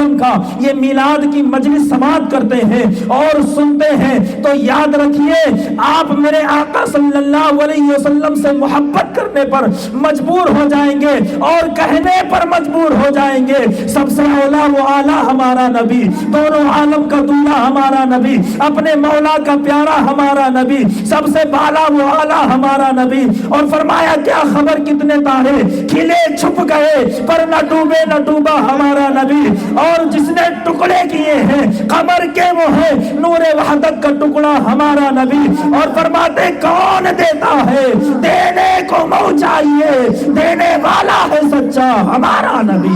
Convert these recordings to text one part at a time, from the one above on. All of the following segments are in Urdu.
وسلم کا یہ میلاد کی مجلس سماعت کرتے ہیں اور سنتے ہیں تو یاد رکھیے آپ میرے آقا صلی اللہ علیہ وسلم سے محبت کرنے پر مجبور ہو جائیں گے اور کہنے پر مجبور ہو جائیں گے سب سے اولا و اعلیٰ ہمارا نبی، دونوں عالم کا دولہ ہمارا نبی، اپنے مولا کا پیارا ہمارا نبی، سب سے بالا و اعلیٰ ہمارا نبی۔ اور فرمایا کیا خبر کتنے تارے کھلے چھپ گئے پر نہ ڈوبے نہ ڈوبا ہمارا نبی، اور جس نے ٹکڑے کیے ہیں قمر کے وہ ہے نور وحدت کا ٹکڑا ہمارا نبی۔ اور فرماتے کون دیتا ہے دینے کو منہ چاہیے، دینے والا ہے سچا ہمارا نبی۔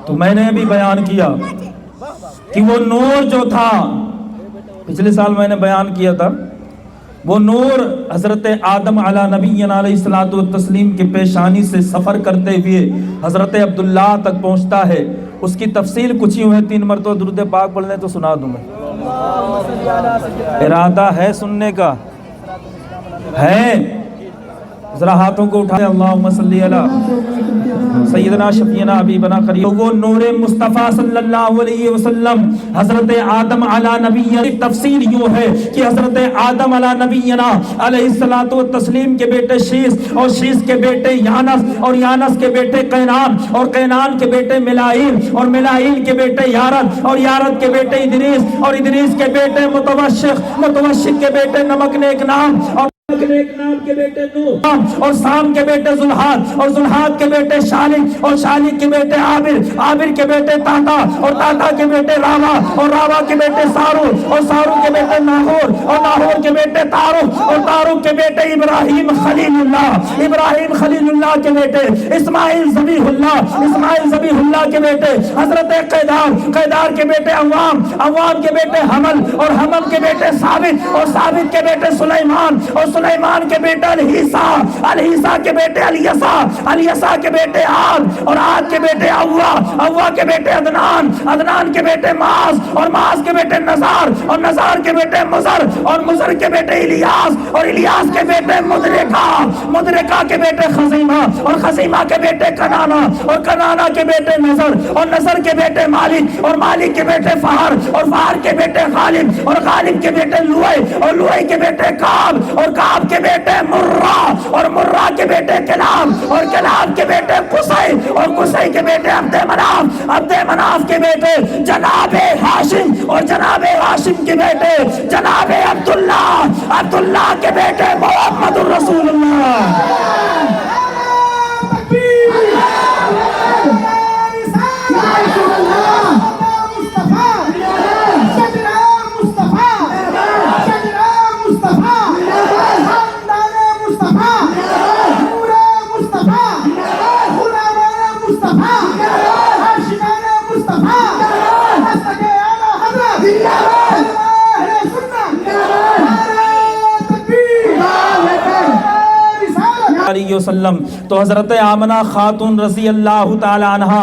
تو میں نے بھی بیان کیا کہ وہ نور جو تھا، پچھلے سال میں نے بیان کیا تھا، وہ نور حضرت آدم علی نبینا علیہ الصلوۃ والتسلیم کی پیشانی سے سفر کرتے ہوئے حضرت عبداللہ تک پہنچتا ہے۔ اس کی تفصیل کچھ ہی ہے، 3 مرتبہ درود پاک پڑھ لیں تو سنا دوں میں۔ ارادہ ہے سننے کا ہے؟ ذرا ہاتھوں کو اٹھائیں، اللہم صلی علی سیدنا شفیعنا حبیبنا قریب۔ وہ نور مصطفیٰ صلی اللہ علیہ وسلم حضرت آدم علی نبینا کی تفسیر یوں ہے کہ حضرت آدم علی نبینا علیہ الصلوۃ والتسلیم کے بیٹے شیس، اور شیس کے بیٹے یانس، اور یانس کے بیٹے قینان، اور قینان کے بیٹے ملائیل، اور ملائیل کے بیٹے یارد، اور یارد کے بیٹے ادریس، اور ادریس کے بیٹے متوشق، متوشق کے بیٹے نمک نام، اور نام کے بیٹے نوح، اور سام کے بیٹے زلحاد، اور زلحاد کے بیٹے شالک، اور شالک کے بیٹے عابر، عابر کے بیٹے تاتا، اور تاتا کے بیٹے راوا، اور راوا کے بیٹے سارو، اور سارو کے بیٹے ناہور، اور ناہور کے بیٹے تاروق، اور تاروق کے بیٹے ابراہیم خلیل اللہ، ابراہیم خلیل اللہ کے بیٹے اسماعیل ذبیح اللہ، اسماعیل ذبیح اللہ کے بیٹے حضرت قیدار، قیدار کے بیٹے عوام، عوام کے بیٹے حمل، اور حمل کے بیٹے ثابت، اور ثابت کے بیٹے سلیمان، اور سلیمان کے بیٹے الہیسا، الہیسا کے بیٹے الیسا، الیسا کے بیٹے عاد، اور عاد کے بیٹے اوا، اوا کے بیٹے عدنان، عدنان کے بیٹے معاذ، اور معاذ کے بیٹے نزار، اور نزار کے بیٹے مزر، اور مزر کے بیٹے الیاس، اور الیاس کے بیٹے مدرکہ، مدرکہ کے بیٹے خزیمہ، اور خزیمہ کے بیٹے کنانا، اور کنانا کے بیٹے نظر، اور نظر کے بیٹے مالک، اور مالک کے بیٹے فہر، اور فہر کے بیٹے غالب، اور غالب کے بیٹے لوئے، اور لوئے کے بیٹے کعب، اور کعب کے بیٹے مرہ، اور مرہ کے بیٹے کلاب، اور کلاب کے بیٹے قصی، اور قصی کے بیٹے عبد مناف، عبد مناف کے بیٹے جناب ہاشم، اور جناب ہاشم کے بیٹے جناب عبداللہ، عبداللہ کے بیٹے محمد الرسول اللہ۔ علیہ وسلم تو حضرت آمنہ خاتون رضی اللہ تعالی عنہ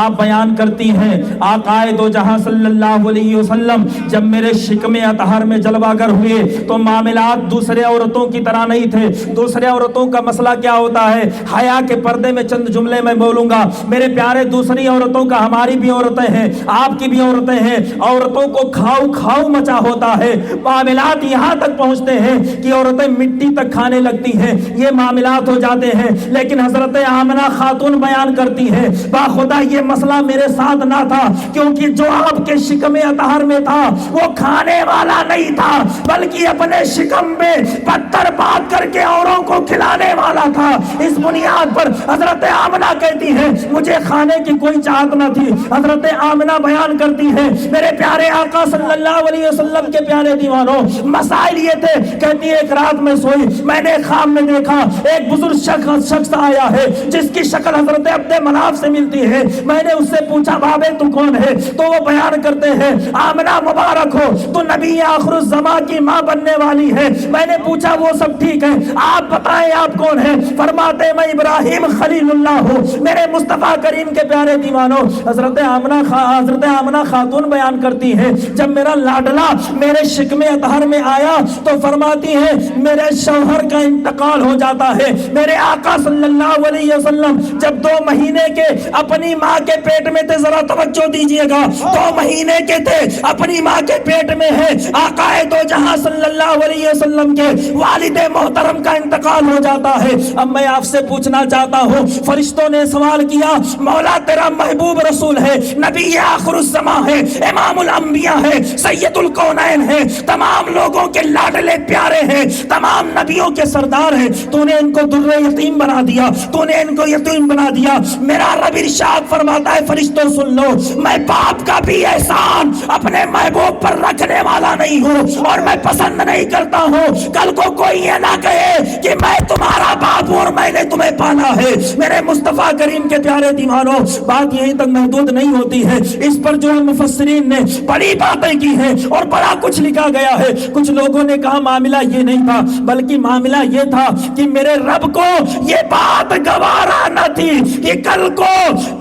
آپ بیان کرتی ہیں آقا دو جہاں صلی اللہ علیہ وسلم جب میرے شکم اطہر میں جلوہ گر ہوئے تو معاملات دوسرے عورتوں کی طرح نہیں تھے۔ دوسرے عورتوں کا مسئلہ کیا ہوتا ہے، حیا کے پردے میں چند جملے میں بولوں گا میرے پیارے، دوسری عورتوں کا ہماری بھی عورتیں ہیں، آپ کی بھی عورتیں ہیں، عورتوں کو کھاؤ کھاؤ مچا ہوتا ہے، معاملات یہاں تک پہنچتے ہیں کہ عورتیں مٹی تک کھانے لگتی ہیں، یہ معاملات ہو جاتے ہیں۔ لیکن حضرت آمنہ خاتون بیان کرتی ہیں باخدا یہ مسئلہ میرے ساتھ نہ تھا، کیونکہ جو آپ کے شکم اطہر میں تھا وہ کھانے والا نہیں تھا بلکہ اپنے شکم میں پتھر باندھ کر کے اوروں کو کھلانے والا تھا۔ اس بنیاد پر حضرت آمنہ کہتی ہے مجھے کھانے کی کوئی چاہت نہ تھی۔ حضرت آمنہ بیان کرتی ہے میرے پیارے آقا صلی اللہ علیہ وسلم کے پیارے دیوانوں مسائل یہ تھے، کہتی ہے ایک رات میں سوئی، میں نے خواب میں دیکھا ایک بزرگ شخص آیا ہے جس کی شکل حضرت عبد مناف سے ملتی ہے. میں نے اس سے پوچھا بابے تو کون ہے؟ تو وہ بیان کرتے ہیں آمنہ مبارک ہو تو نبی آخر الزمان کی ماں بننے والی ہے. میں نے پوچھا وہ سب ٹھیک ہے، آپ بتائیں آپ کون ہیں؟ فرماتے میں ابراہیم خلیل اللہ ہوں. میرے مصطفیٰ کریم کے پیارے دیوانوں، حضرت آمنہ خاتون بیان کرتی ہے جب میرا لاڈلا میرے شکم اطہر میں آیا تو فرماتی ہے میرے شوہر کا انتقال ہو جاتا ہے. میرے آقا صلی اللہ علیہ وسلم جب 2 مہینے کے اپنی ماں کے پیٹ میں تھے، ذرا توجہ دیجئے گا، 2 مہینے کے تھے، اپنی ماں کے پیٹ میں ہے. آقا دو جہاں صلی اللہ علیہ وسلم کے والد محترم کا انتقال ہو جاتا ہے. اب میں آپ سے پوچھنا چاہتا ہوں، فرشتوں نے سوال کیا مولا تیرا محبوب رسول ہے، نبی آخر الزمان ہے، امام الانبیاء ہے، سید الکونین ہے، تمام لوگوں کے لاڈلے پیارے ہیں، تمام نبیوں کے سردار ہیں، تو نے ان کو در یتیم بنا دیا، تو نے ان کو یتیم بنا دیا. میرا رب ارشاد فرماتا ہے فرشتوں سن لو، میں باپ کا بھی احسان اپنے محبوب پر رکھنے والا نہیں ہوں اور میں پسند نہیں کرتا ہوں کل کو کوئی یہ نہ کہے کہ میں تمہارا باپ ہوں اور میں نے تمہیں پالا ہے. میرے مصطفیٰ کریم کے پیارے دیوانوں، بات یہیں تک محدود نہیں ہوتی ہے، اس پر جو مفسرین نے بڑی باتیں کی ہیں اور بڑا کچھ لکھا گیا ہے. کچھ لوگوں نے کہا معاملہ یہ نہیں تھا بلکہ معاملہ یہ تھا کہ میرے رب کو یہ بات گوارا نہ تھی کہ کل کو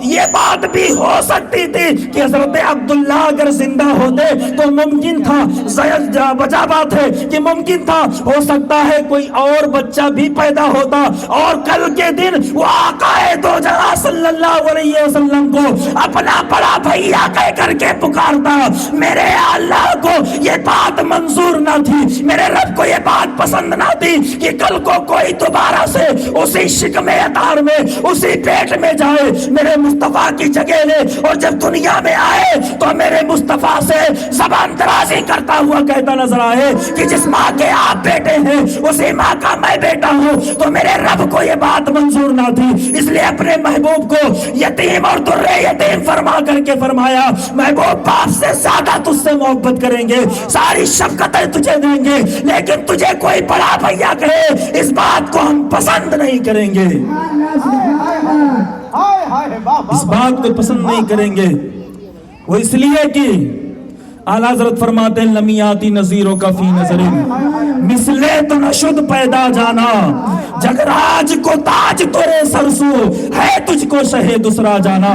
یہ بات بھی ہو سکتی تھی کہ حضرت عبداللہ اگر زندہ ہوتے تو ممکن تھا، وجہ بات ہے کہ ممکن تھا ہو سکتا ہے کوئی اور بچہ بھی پیدا ہوتا اور کل کے دن وہ آقا دو جہاں صلی اللہ علیہ وسلم کو اپنا بڑا بھیا کہہ کر کے پکارتا. میرے اللہ کو یہ بات منظور نہ تھی، میرے رب کو یہ بات پسند نہ تھی کہ کل کو کوئی دوبارہ سے اسی شکم اطہر میں اسی پیٹ میں جائے، میرے مصطفیٰ کی جگہ لے اور جب دنیا میں آئے تو میرے مصطفیٰ سے زبان درازی کرتا ہوا کہتا نظر آئے کہ جس ماں کے آپ بیٹے ہیں اسی ماں کا میں بیٹا ہوں. تو میرے رب کو یہ بات منظور نہ تھی، اس لیے اپنے محبوب کو یتیم اور در یتیم فرما کر کے فرمایا محبوب باپ سے زیادہ تجھ سے محبت کریں گے، ساری شفقتیں تجھے دیں گے، لیکن تجھے کوئی بڑا بھیا کہے اس بات کو ہم پسند نہیں کریں گے، اس بات کو پسند نہیں کریں گے. وہ اس لیے کہ اعلیٰ حضرت فرماتے ہیں لمیاتی نظیروں کا فی نظر مثلے تو نشد پیدا جانا جگراج کو تاج تورے سرسو ہے تجھ کو شہ دوسرا جانا.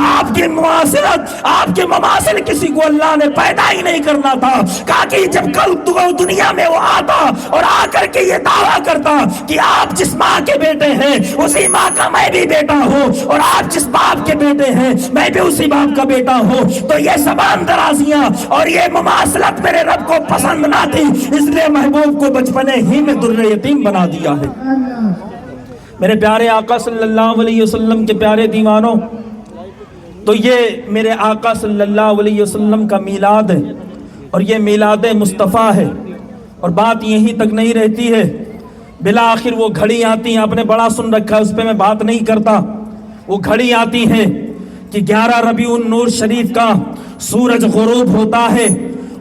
آپ کی مماثلت آپ کے مماثل کسی کو اللہ نے پیدا ہی نہیں کرنا تھا. کہا کہ جب کل دنیا میں وہ آتا اور آ کر کے یہ دعویٰ کرتا کہ آپ جس ماں کے بیٹے ہیں اسی ماں کا میں بھی بیٹا ہوں اور آپ جس باپ کے بیٹے ہیں میں بھی اسی باپ کا بیٹا ہوں، تو یہ زبان درازیاں اور یہ مماثلت میرے رب کو پسند نہ تھی، اس لیے محبوب کو بچپنے ہی میں در یتیم بنا دیا ہے. میرے پیارے آقا صلی اللہ علیہ وسلم کے پیارے دیوانوں، تو یہ میرے آقا صلی اللہ علیہ وسلم کا میلاد ہے اور یہ میلاد مصطفیٰ ہے. اور بات یہیں تک نہیں رہتی ہے، بالآخر وہ گھڑی آتی ہے، آپ نے بڑا سن رکھا ہے، اس پہ میں بات نہیں کرتا. وہ گھڑی آتی ہے کہ 11 ربیع النور شریف کا سورج غروب ہوتا ہے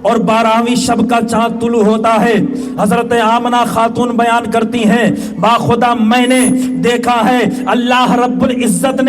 اور 12ویں شب کا چاند طلوع ہوتا ہے. حضرت آمنہ خاتون بیان کرتی ہیں باخدا میں نے دیکھا ہے اللہ رب العزت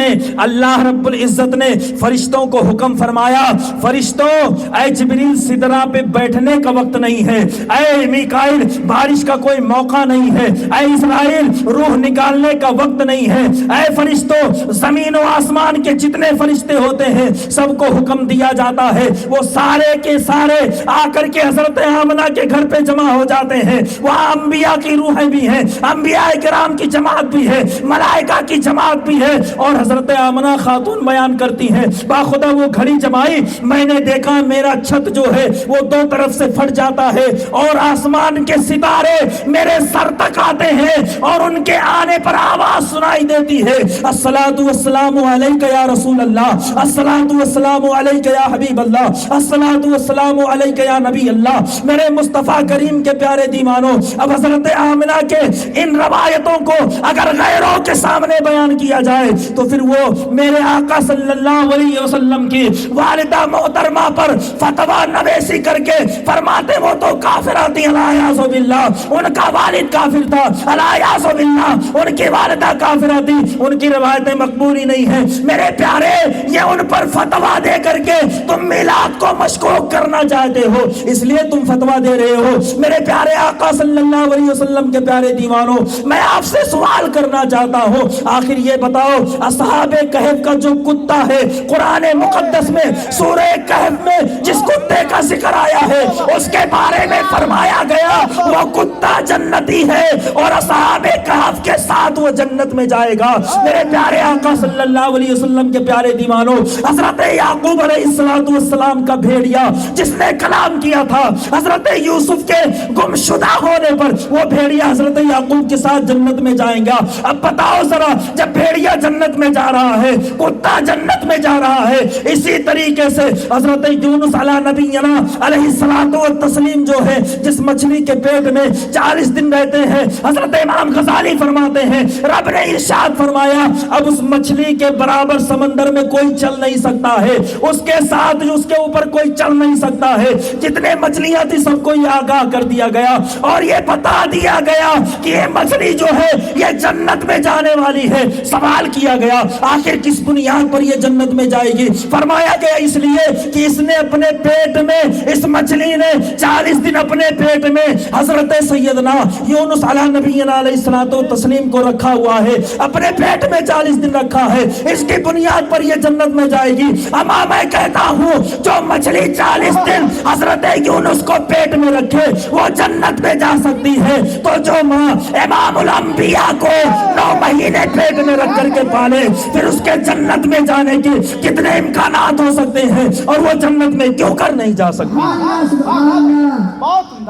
نے فرشتوں کو حکم فرمایا فرشتوں اے جبریل سدرہ پہ بیٹھنے کا وقت نہیں ہے، اے میکائیل بارش کا کوئی موقع نہیں ہے، اے اسرائیل روح نکالنے کا وقت نہیں ہے، اے فرشتوں زمین و آسمان کے جتنے فرشتے ہوتے ہیں سب کو حکم دیا جاتا ہے، وہ سارے کے سارے آ کر کے حضرت آمنہ کے گھر پہ جمع ہو جاتے ہیں. وہاں انبیاء کی روحیں بھی ہیں، انبیاء کرام کی جماعت بھی ہے، ملائکہ کی جماعت بھی ہے. اور حضرت آمنہ خاتون بیان کرتی ہیں باخدا وہ گھڑی جمائی میں نے دیکھا میرا چھت جو ہے وہ 2 طرف سے پھٹ جاتا ہے اور آسمان کے ستارے میرے سر تک آتے ہیں اور ان کے آنے پر آواز سنائی دیتی ہے الصلاۃ والسلام علیک یا رسول اللہ، الصلاۃ والسلام علیک یا حبیب اللہ، الصلاۃ والسلام علیک کہ یا نبی اللہ، میرے مصطفیٰ کریم کے پیارے دیوانوں، اب حضرت آمنہ کے ان روایتوں کو اگر غیروں کے سامنے بیان کیا جائے تو پھر وہ میرے آقا صلی اللہ علیہ وسلم کی والدہ محترمہ پر فتویٰ نویسی کر کے فرماتے وہ تو کافرات تھی، الیاذ باللہ، ان کا والد کافر تھا، الیاذ باللہ، ان کی والدہ کافرہ تھی، ان کی روایتیں مقبول ہی نہیں ہیں۔ میرے پیارے، یہ ان پر فتویٰ دے کر کے تم میلاد کو مشکوک کرنا چاہتے ہو، اس لیے تم فتویٰ دے رہے ہو۔ میرے پیارے آقا صلی اللہ علیہ وسلم کے پیارے دیوانوں، میں آپ سے سوال کرنا چاہتا ہوں، آخر یہ بتاؤ، اصحاب کہف کا جو کتا ہے قرآن مقدس میں سورہ کہف میں جس کتے کا ذکر آیا ہے اس کے بارے میں فرمایا گیا وہ کتا جنتی ہے اور اصحاب کہف کے ساتھ وہ جنت میں جائے گا۔ میرے پیارے آقا صلی اللہ علیہ وسلم کے پیارے دیوانوں، حضرت یعقوب علیہ السلام کا بھیڑیا جس نے کلام کیا تھا حضرت یوسف کے گمشدہ ہونے پر، وہ بھیڑیا حضرت یعقوب کے ساتھ جنت میں جائیں گا۔ اب بتاؤ ذرا، جب بھیڑیا جنت میں جا رہا ہے، کتا جنت میں جا رہا ہے، اسی طریقے سے حضرت یونس علی نبینا علیہ الصلوۃ والتسلیم جو ہے جس مچھلی کے پیٹ میں 40 دن رہتے ہیں، حضرت امام غزالی فرماتے ہیں رب نے ارشاد فرمایا اب اس مچھلی کے برابر سمندر میں کوئی چل نہیں سکتا ہے، اس کے ساتھ اس کے اوپر کوئی چل نہیں سکتا ہے، جتنے مچھلیاں تھی سب کو یہ آگاہ کر دیا گیا اور یہ بتا دیا گیا کہ یہ مچھلی جو ہے یہ جنت میں جانے والی ہے۔ سوال کیا گیا آخر کس بنیاد پر یہ جنت میں جائے گی؟ فرمایا گیا اس لیے کہ اس نے اپنے پیٹ میں، اس مچھلی نے 40 دن اپنے پیٹ میں حضرت سیدنا یونس علیہ نبینا علیہ الصلوۃ والتسلیم کو رکھا ہوا ہے، اپنے پیٹ میں 40 دن رکھا ہے، اس کی بنیاد پر یہ جنت میں جائے گی۔ اما میں کہتا ہوں جو مچھلی 40 دن حضرت یونس کو پیٹ میں رکھے وہ جنت میں جا سکتی ہے، تو جو ماں امام الانبیاء کو 9 مہینے پیٹ میں رکھ کر کے پالے پھر اس کے جنت میں جانے کی کتنے امکانات ہو سکتے ہیں، اور وہ جنت میں کیوں کر نہیں جا سکتی؟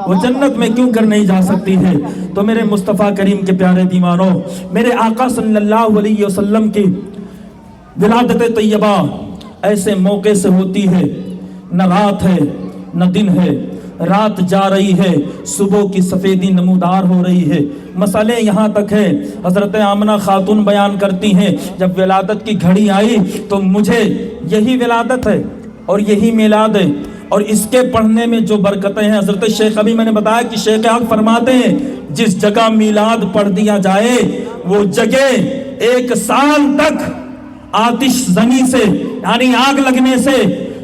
وہ جنت میں کیوں کر نہیں جا سکتی ہے؟ تو میرے مصطفیٰ کریم کے پیارے دیوانوں، میرے آقا صلی اللہ علیہ وسلم کی ولادت طیبہ ایسے موقع سے ہوتی ہے، نہ رات ہے نہ دن ہے، رات جا رہی ہے، صبح کی سفیدی نمودار ہو رہی ہے۔ مسئلے یہاں تک ہے، حضرت آمنہ خاتون بیان کرتی ہیں جب ولادت کی گھڑی آئی تو مجھے یہی ولادت ہے اور یہی میلاد ہے اور اس کے پڑھنے میں جو برکتیں ہیں، حضرت شیخ ابھی میں نے بتایا کہ شیخ حق فرماتے ہیں جس جگہ میلاد پڑھ دیا جائے وہ جگہ 1 سال تک آتش زنی سے، یعنی آگ لگنے سے،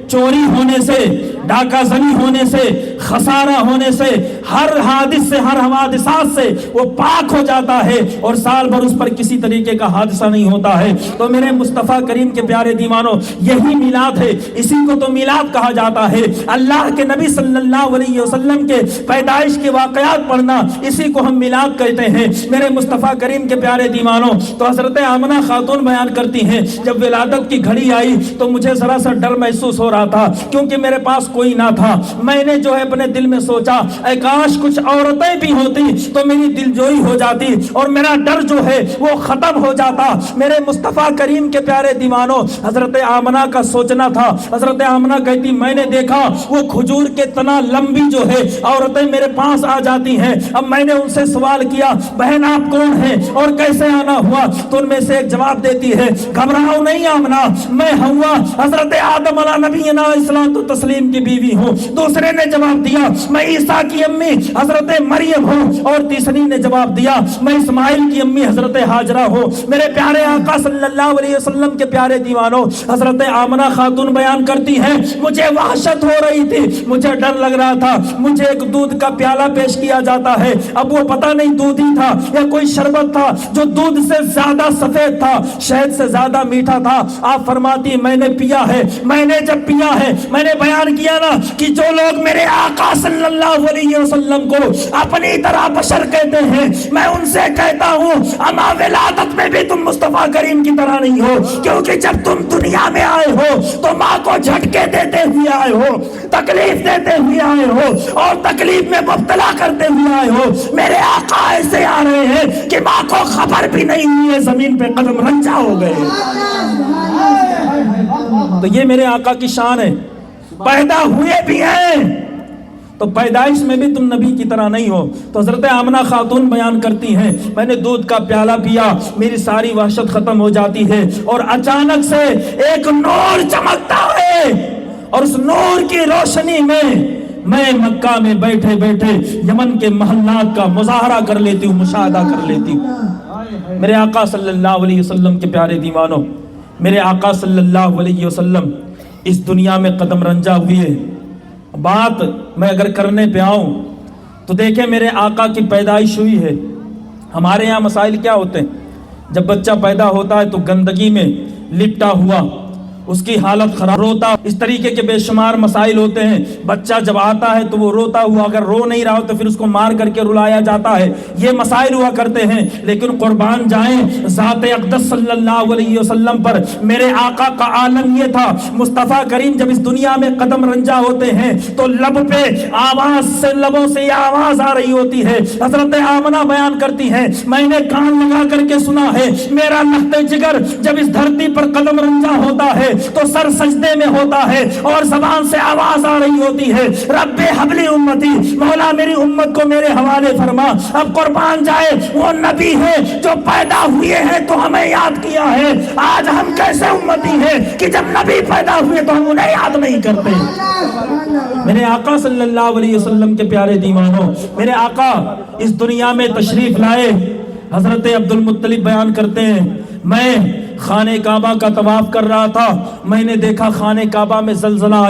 چوری ہونے سے، ڈاکہ زنی ہونے سے، خسارہ ہونے سے، ہر حادث سے، ہر حوادثات سے وہ پاک ہو جاتا ہے اور سال بھر اس پر کسی طریقے کا حادثہ نہیں ہوتا ہے۔ تو میرے مصطفیٰ کریم کے پیارے دیوانوں، یہی میلاد ہے، اسی کو تو میلاد کہا جاتا ہے۔ اللہ کے نبی صلی اللہ علیہ وسلم کے پیدائش کے واقعات پڑھنا، اسی کو ہم میلاد کہتے ہیں۔ میرے مصطفیٰ کریم کے پیارے دیوانوں، تو حضرت آمنہ خاتون بیان کرتی ہیں جب ولادت کی گھڑی آئی تو مجھے ذرا سا ڈر محسوس ہو رہا تھا کیونکہ میرے پاس کوئی نہ تھا۔ میں نے جو ہے اپنے دل میں سوچا اے کاش کچھ عورتیں بھی ہوتی تو میری دل جوئی ہو جاتی اور میرا ڈر جو ہے وہ ختم ہو جاتا۔ میرے مصطفیٰ کریم کے پیارے دیوانوں، حضرت آمنہ کا سوچنا تھا، حضرت آمنہ کہتی میں نے دیکھا وہ کھجور کے تنا لمبی جو ہے عورتیں میرے پاس آ جاتی ہیں۔ اب میں نے ان سے سوال کیا بہن آپ کون ہیں اور کیسے آنا ہوا؟ تو ان میں سے ایک جواب دیتی ہے گھبراؤ نہیں آمنہ، میں ہوا حضرت آدم علیہ نبینا الصلوۃ والتسلیم کی بیوی ہوں۔ دوسرے نے جواب دیا میں عیسیٰ کی امی حضرت مریم ہوں، اور تیسری نے جواب دیا میں اسماعیل کی امی حضرت ہاجرہ ہوں۔ میرے پیارے آقا صلی اللہ علیہ وسلم کے پیارے دیوانوں، حضرت آمنہ خاتون بیان کرتی ہیں مجھے وحشت ہو رہی تھی، مجھے ڈر لگ رہا تھا، مجھے ایک دودھ کا پیالہ پیش کیا جاتا ہے، اب وہ پتہ نہیں دودھ ہی تھا یا کوئی شربت تھا جو دودھ سے زیادہ سفید تھا، شہد سے زیادہ میٹھا تھا۔ آپ فرماتی میں نے پیا ہے، میں نے جب پیا ہے میں نے بیان کیا نا کہ جو لوگ میرے آقا صلی اللہ علیہ وسلم کو اپنی طرح بشر کہتے ہیں میں ان سے کہتا ہوں اما ولادت میں بھی تم مصطفیٰ کریم کی طرح نہیں ہو، کیونکہ جب تم دنیا میں آئے ہو تو ماں کو جھٹکے دیتے ہوئے آئے ہو، تکلیف دیتے ہوئے آئے ہو اور تکلیف میں مبتلا کرتے ہوئے آئے ہو۔ میرے آقا ایسے آ رہے ہیں کہ ماں کو خبر بھی نہیں ہوئی ہے، زمین پہ قدم رنجا ہو گئے۔ تو یہ میرے آقا کی شان ہے، پیدا ہوئے بھی ہیں تو پیدائش میں بھی تم نبی کی طرح نہیں ہو۔ تو حضرت آمنہ خاتون بیان کرتی ہیں میں نے دودھ کا پیالہ پیا، میری ساری وحشت ختم ہو جاتی ہے اور اچانک سے ایک نور چمکتا ہے اور اس نور کی روشنی میں مکہ میں بیٹھے بیٹھے یمن کے محلات کا مظاہرہ کر لیتی ہوں، مشاہدہ کر لیتی ہوں۔ میرے آقا صلی اللہ علیہ وسلم کے پیارے دیوانوں، میرے آقا صلی اللہ علیہ وسلم اس دنیا میں قدم رنجا ہوئے۔ بات میں اگر کرنے پہ آؤں تو دیکھیں میرے آقا کی پیدائش ہوئی ہے۔ ہمارے یہاں مسائل کیا ہوتے ہیں؟ جب بچہ پیدا ہوتا ہے تو گندگی میں لپٹا ہوا، اس کی حالت خراب، روتا، اس طریقے کے بے شمار مسائل ہوتے ہیں۔ بچہ جب آتا ہے تو وہ روتا ہوا، اگر رو نہیں رہا ہو تو پھر اس کو مار کر کے رلایا جاتا ہے، یہ مسائل ہوا کرتے ہیں۔ لیکن قربان جائیں ذات اقدس صلی اللہ علیہ وسلم پر، میرے آقا کا عالم یہ تھا، مصطفیٰ کریم جب اس دنیا میں قدم رنجا ہوتے ہیں تو لب پہ آواز سے، لبوں سے یہ آواز آ رہی ہوتی ہے۔ حضرت آمنہ بیان کرتی ہیں میں نے کان لگا کر کے سنا ہے، میرا لخت جگر جب اس دھرتی پر قدم رنجا ہوتا ہے تو سر سجدے میں ہوتا ہے اور زبان سے آواز آ رہی ہوتی ہے رب حبلی امتی، مولا میری امت کو میرے حوالے فرما۔ اب قربان جائے وہ نبی ہے جو پیدا ہوئے ہیں تو ہمیں یاد کیا ہے، آج ہم کیسے امتی ہیں کہ جب نبی پیدا ہوئے تو ہم انہیں یاد نہیں کرتے۔ میرے آقا صلی اللہ علیہ وسلم کے پیارے دیوانوں، میرے آقا اس دنیا میں تشریف لائے۔ حضرت عبد المطلب بیان کرتے ہیں میں خانہ کعبہ کا طواف کر رہا تھا، میں نے دیکھا خانہ کعبہ میں زلزلہ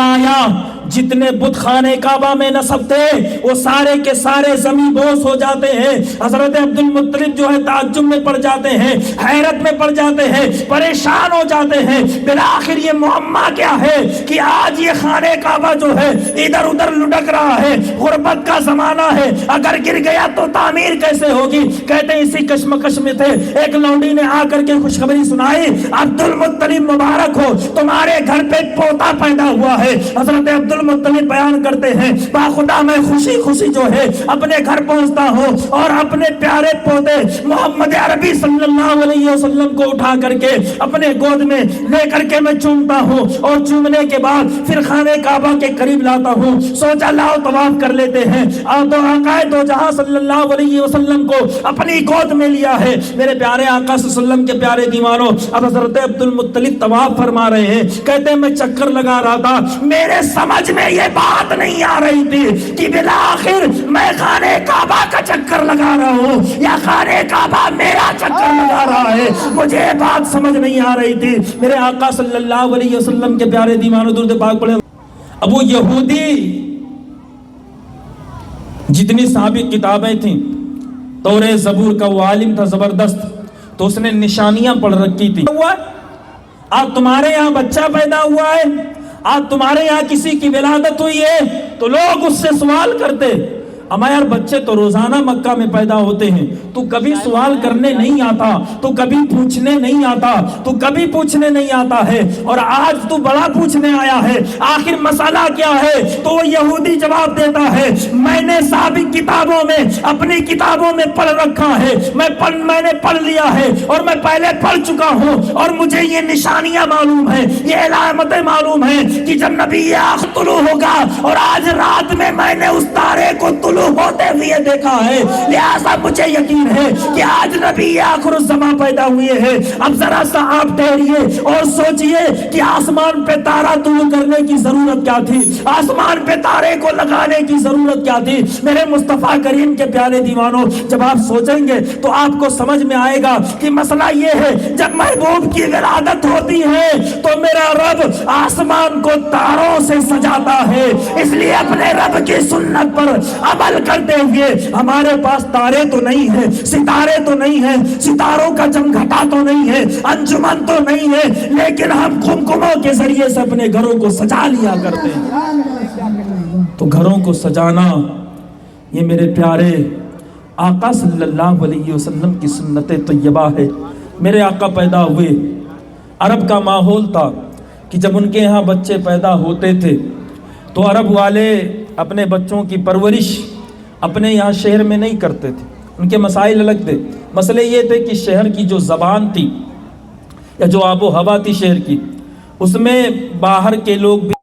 آیا، جتنے بت خانہ کعبہ میں نصب تھے وہ سارے کے سارے زمین بوس ہو جاتے ہیں۔ حضرت عبد المطلب جو ہے تعجب میں پڑ جاتے ہیں، حیرت میں پڑ جاتے ہیں، پریشان ہو جاتے ہیں۔ بالآخر یہ معمہ کیا ہے کہ آج یہ خانہ کعبہ جو ہے ادھر ادھر لٹک رہا ہے، غربت کا زمانہ ہے، اگر گر گیا تو تعمیر کیسے ہوگی؟ کہتے ہیں اسی کشمکش میں تھے، ایک لونڈی نے آ کر کے خوشخبری سنائی عبد المطلب مبارک ہو، تمہارے گھر پہ پوتا پیدا ہوا ہے۔ حضرت عبد المطلب بیان کرتے ہیں باخدا میں خوشی خوشی جو ہے اپنے گھر پہنچتا ہوں اور اپنے پیارے پوتے محمد عربی صلی اللہ علیہ وسلم کو اٹھا کر کے اپنے گود میں لے کر کے میں چومتا ہوں اور چومنے کے بعد پھر خانہ کعبہ کے قریب لاتا ہوں، سوچا لاؤ طواف کر لیتے ہیں۔ تو آقا دو جہاں صلی اللہ علیہ وسلم کو اپنی گود میں لیا ہے۔ میرے پیارے آقا صلی اللہ علیہ وسلم کے پیارے دیوانوں، اب حضرت عبد المطلب طواف فرما رہے ہیں، کہتے ہیں میں چکر لگا رہا تھا، میرے سمجھ میں یہ بات نہیں آ رہی تھی کہ بالآخر میں خانہ کعبہ کا چکر لگا رہا ہوں یا خانہ کعبہ میرا چکر لگا رہا ہے، مجھے بات سمجھ نہیں آ رہی تھی۔ میرے آقا صلی اللہ علیہ وسلم کے پیارے دیوانوں درود پاک پڑھیں۔ ابو یہودی جتنی سابق کتابیں تھیں، تورات زبور کا وہ عالم تھا زبردست، تو اس نے نشانیاں پڑھ رکھی تھی۔ آج تمہارے یہاں بچہ پیدا ہوا ہے، آج تمہارے یہاں کسی کی ولادت ہوئی ہے تو لوگ اس سے سوال کرتے اما یار بچے تو روزانہ مکہ میں پیدا ہوتے ہیں، تو کبھی سوال کرنے نہیں آتا، تو کبھی پوچھنے نہیں آتا، تو کبھی پوچھنے نہیں آتا ہے، اور آج تو بڑا پوچھنے آیا ہے، آخر مسئلہ کیا ہے؟ تو وہ یہودی جواب دیتا ہے میں نے سابق کتابوں میں اپنی کتابوں میں پڑھ رکھا ہے، میں نے پڑھ لیا ہے اور میں پہلے پڑھ چکا ہوں اور مجھے یہ نشانیاں معلوم ہیں، یہ علامتیں معلوم ہیں کہ جب نبی آخر طلوع ہوگا، اور آج رات میں نے اس تارے کو طلوع ہوتے ہوئے دیکھا ہے، لہذا مجھے یقین ہے کہ آج نبی آخر الزمان پیدا ہوئے ہیں۔ اب ذرا سا آپ ٹھہریے اور سوچئے کہ آسمان پہ تارا طلوع کرنے کی ضرورت کیا تھی، آسمان پہ تارے کو لگانے کی ضرورت کیا تھی؟ میرے مصطفیٰ کریم کے پیارے دیوانوں، جب آپ سوچیں گے تو آپ کو سمجھ میں آئے گا کہ مسئلہ یہ ہے جب محبوب کی ولادت ہوتی ہے تو میرا رب آسمان کو تاروں سے سجاتا ہے، اس لیے اپنے رب کی سنت پر عمل کرتے ہوئے ہمارے پاس تارے تو نہیں ہیں، ستارے تو نہیں ہیں، ستاروں کا جمگھٹا تو نہیں ہے، انجمن تو نہیں ہے، لیکن ہم قمقموں کے ذریعے سے اپنے گھروں کو سجا لیا کرتے ہیں۔ تو گھروں کو سجانا یہ میرے پیارے آقا صلی اللہ علیہ وسلم کی سنت طیبہ ہے۔ میرے آقا پیدا ہوئے، عرب کا ماحول تھا کہ جب ان کے یہاں بچے پیدا ہوتے تھے تو عرب والے اپنے بچوں کی پرورش اپنے یہاں شہر میں نہیں کرتے تھے، ان کے مسائل الگ تھے۔ مسئلے یہ تھے کہ شہر کی جو زبان تھی یا جو آب و ہوا تھی شہر کی، اس میں باہر کے لوگ بھی